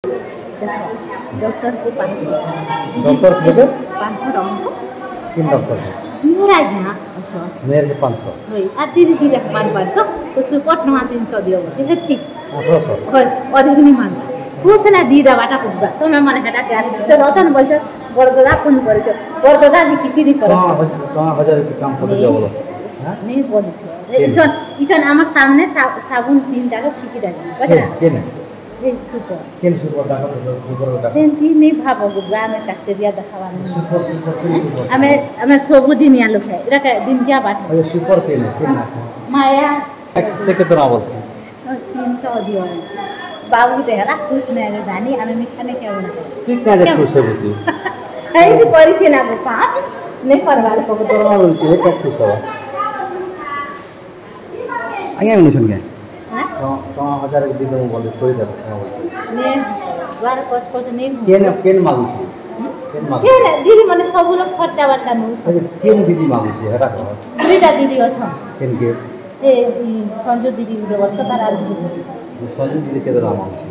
doctor को 500 doctor के 500 टଙ୍କା किन डॉक्टर मेरा यहाँ अच्छा मेरे के 500 होई आ दीदी दीदी मार 500 तो सुपट न 300 दियो बोले ठीक 1800 होय अधिक नहीं मान खुशला दीदा बाटा पुगा तो मैं माने हटा के से रतन बोल बड़दादा फोन करे छ बड़दादा भी किछि नहीं करे तो 1000 के काम कर दियो बोलो नहीं बोली इचन आमर सामने साबुन 3 टाका फिकी डाली बजरा केने ए सुपर केने सुपर डाका सुपर डाका तेंती नहीं भाबो गुगा में बैक्टीरिया दखावा सुपर हमें सब दिन या लोग है इरा का दिन क्या बात अरे सुपर केने केना माया से कितना बोलছি 300 दियो बाबू देहला खुश नहीं रे दानी हमें मिठा नहीं क्या बना ठीक क्या जे खुश होती है भी परिचय ना पापा नहीं परवार तो दरमा बोलছি एक खुश हो आगे उन्हें सुन गए हां तो 1000 के दिन में बोले कोई दर ने द्वार पच नहीं केन मांगू छी केन मांगू के दीदी माने सब लोग खर्चा वार्ता नु अरे केन दीदी मांगू छी हटा कहो दुईटा दीदी अछन केन के ए संजू दीदी गुड वर्ष तार आ संजू दीदी के दर मांगू छी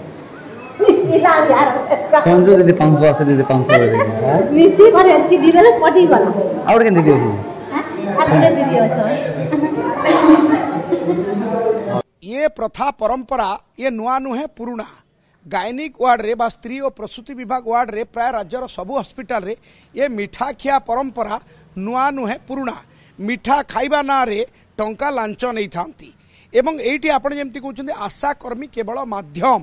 इला यार संजू दीदी 500 से दीदी 500 दे देंगे मिसी करे की दीदी रे पटी गला और केन दीदी हां आरे दीदी अछन ये प्रथा परंपरा ये नुआ नुहे पुराना गायनिक वार्ड रे बा स्त्री और प्रसूति विभाग वार्ड रे प्राय राज्यर सबु हॉस्पिटल रे ये मिठा खिया परंपरा नुआ नुहे पुराना मिठा खाइबा ना रे टंका लांच नहीं थांती एवं एठी आपण जेमती कहउछन्ते आशा कर्मी केवल माध्यम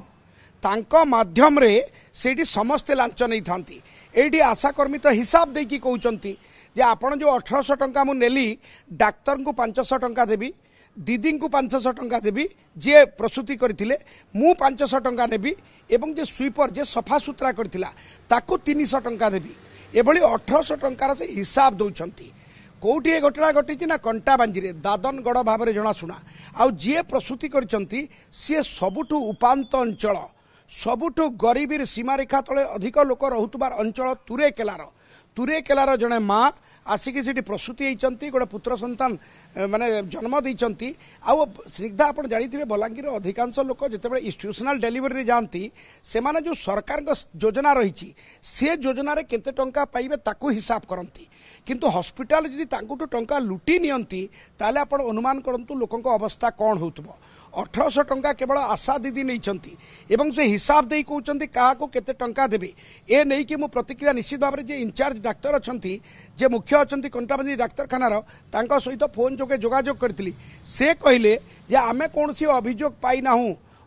तांको माध्यम रे सेठी समस्त लांच नहीं थांती एठी आशा कर्मी तो हिसाब दे की कहउछन्ती जे आपण जो 1800 टंका मु नेली डाक्टर को 500 टंका देबी दीदी को 500 टंका देवी जे प्रसूति करथिले मु 500 टंका नेबी एवं जे स्वीपर जे सफा सुतरा करथिला ताको 300 टंका देवी एभली 1800 टंकार से हिसाब दउछंती कोठी ए घटना घटी ना कंटाबांजी रे दादनगढ़ भाव में जनाशुना आउ जे प्रसूति करछंती से सबुठु उपांत अंचल सबुठु गरीबी सीमारेखा तले अधिक लोक रहुतबार अंचल तुरेकेलार जड़े माँ आसिक से प्रसूति होती गोटे पुत्र संतान माने जन्म देती आउ स्निग्धा आप जानी बलांगीर अधिकांश लोक जिते इंस्टीट्यूशनल डेलीवरी जाती से माने जो सरकार योजना रही से योजन केते टंका पाइबे ताकू हिसाब करती किंतु हॉस्पिटल जदि तांकुठु टंका लुटी नियंती ताले आपण अनुमान करंतु लोकंक अवस्था कौन होतबो 1800 टंका केवल आशा दीदी नहीं एवं से हिसाब दे कहते क्या केते टंका देबे ए नहीं कि मु प्रतिक्रिया निश्चित भाव में जे इंचार्ज डाक्तर अच्छी जे मुख्य अच्छा कंटाबांजी डाक्तखानार तांको सहित फोन जोगे जोगाजोग करथिली से कहले जे आमे कोनसी अभियोग पाइना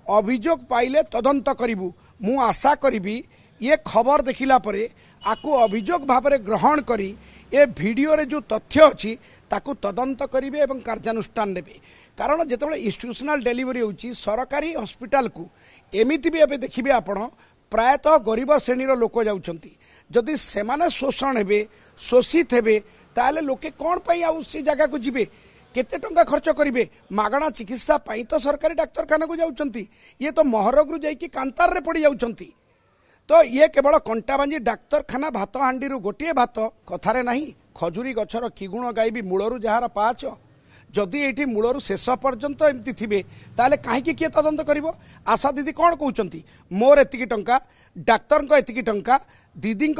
अभियोग पाइले तदंत करिवु मु आशा करी ये खबर देखिला परे आकु अभियोग भाव में ग्रहण करी ए वीडियो रे जो तथ्य अच्छी ताकू तदंत करेंगे और कार्यानुष्ठान नेबे कारण जिते इंस्टीट्यूशनल डेलीवरी होची सरकारी हॉस्पिटल को एमिति भी एबे देखिबे आपण प्रायतः गरीब श्रेणीर लोक जाउछंती जदि सेमाने शोषण हेबे शोषित हेबे ताले लोके कोन पई आ उसी जगह को जिबे केते टंका खर्च करिवे मागणा चिकित्सा पई तो सरकारी डाक्तरखाना को जाउछंती ये तो महरगरु जाईकी कांतार रे पड़ी जाउछंती तो ये केवल कंटाबांजी डाक्तरखाना भात हांडी गोटे भात कथारे नहीं खजुरी गछर कि गुण गायबी मूलरू जार पाच जदि ये मूलरू शेष पर्यंत एमती थे ताले कहीं किए तदंत करिवो आशा दीदी कौन कहते मोर एतिकी टंका डाक्तर एतिकी टंका दीदी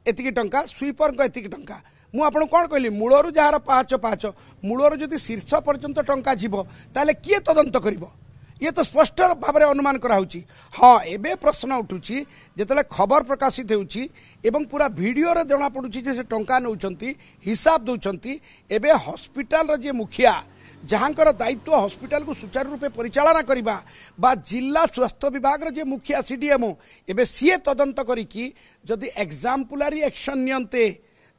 एतिकी टंका स्वीपर एतिकी टंका मु आपन कौन कहली मूलरू जार पाच पाच मूलरू जदि शीर्ष पर्यंत टंका जीवो ताले किए तदंत करिवो ये तो स्पष्ट भाव में अनुमान कराऊँगी हाँ एबे प्रश्न उठुची जिते खबर प्रकाशित होउची एवं पूरा वीडियो रे जना पड़ुची जे से टंका नौचंती हिसाब दौरान एबे हॉस्पिटल जे मुखिया जहाँकर दायित्व हॉस्पिटल को सुचारू रूपे परिचालना करबा बा जिला स्वास्थ्य विभाग जे मुखिया सीडीएमओ एबे सीए तदंत करिकी जदि एग्जाम्पुलारी एक्शन नियंते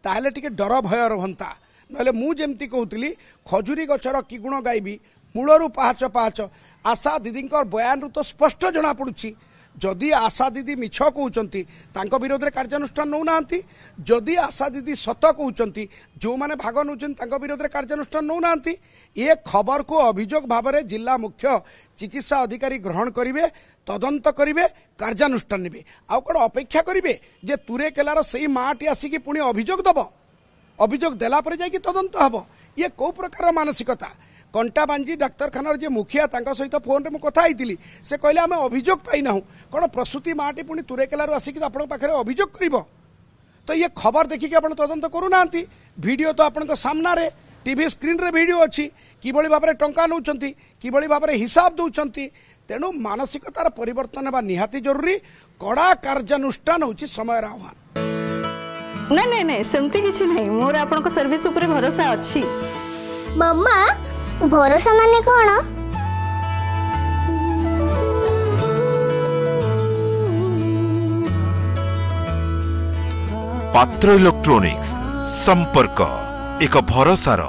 ताहले टिके डर भय रहंता नले मु जेमती कहउतली खजुरी गछर कि गुण गायबी मूलरू पाहाच पाहाच आशा दीदी बयान रु तो स्पष्ट जना पड़ुछि जदि आशा दीदी मिछ कहउचंती तांको विरोध रे कार्यानुष्ठान नौ नांती जदि आशा दीदी सत कहउचंती जो माने भाग नउचंती तांको विरोध रे कार्यानुष्ठान नौ नांती ये खबर को अभियोग भाव में जिला मुख्य चिकित्सा अधिकारी ग्रहण करिवे तदंत करिवे कार्यानुष्ठान नेबे आ कोन अपेक्षा करिवे जे तुरेकेलार सेही माटी आसिकी पुणी अभियोग दबो अभियोग देला परे जाई कि तदंत हबो ये को प्रकार मानसिकता कंटाबांजी डाक्तरखानार जे मुखिया सहित फोन में कथा होती से कहले आम अभियोग पाईना कौन प्रसूति माटी पुणी तुरेकेलू आसिक आप अभियोग कर तो ये खबर देखिए आप तदंत करूना वीडियो तो आपण सामना रे टीवी स्क्रीन रे वीडियो अच्छी किभली भाव में टंका नौ किभली भाव में हिसाब दौरान तेणु मानसिकतार परिवर्तन होगा निहाती जरूरी कड़ा कार्यानुष्ठान होची समय आह्वान नहीं नहीं नहीं सेमती किछि नहीं मोर आपन को सर्विस ऊपर भरोसा अछि मम्मा भरोसा माने कोन पात्र इलेक्ट्रॉनिक्स संपर्क एक भरोसार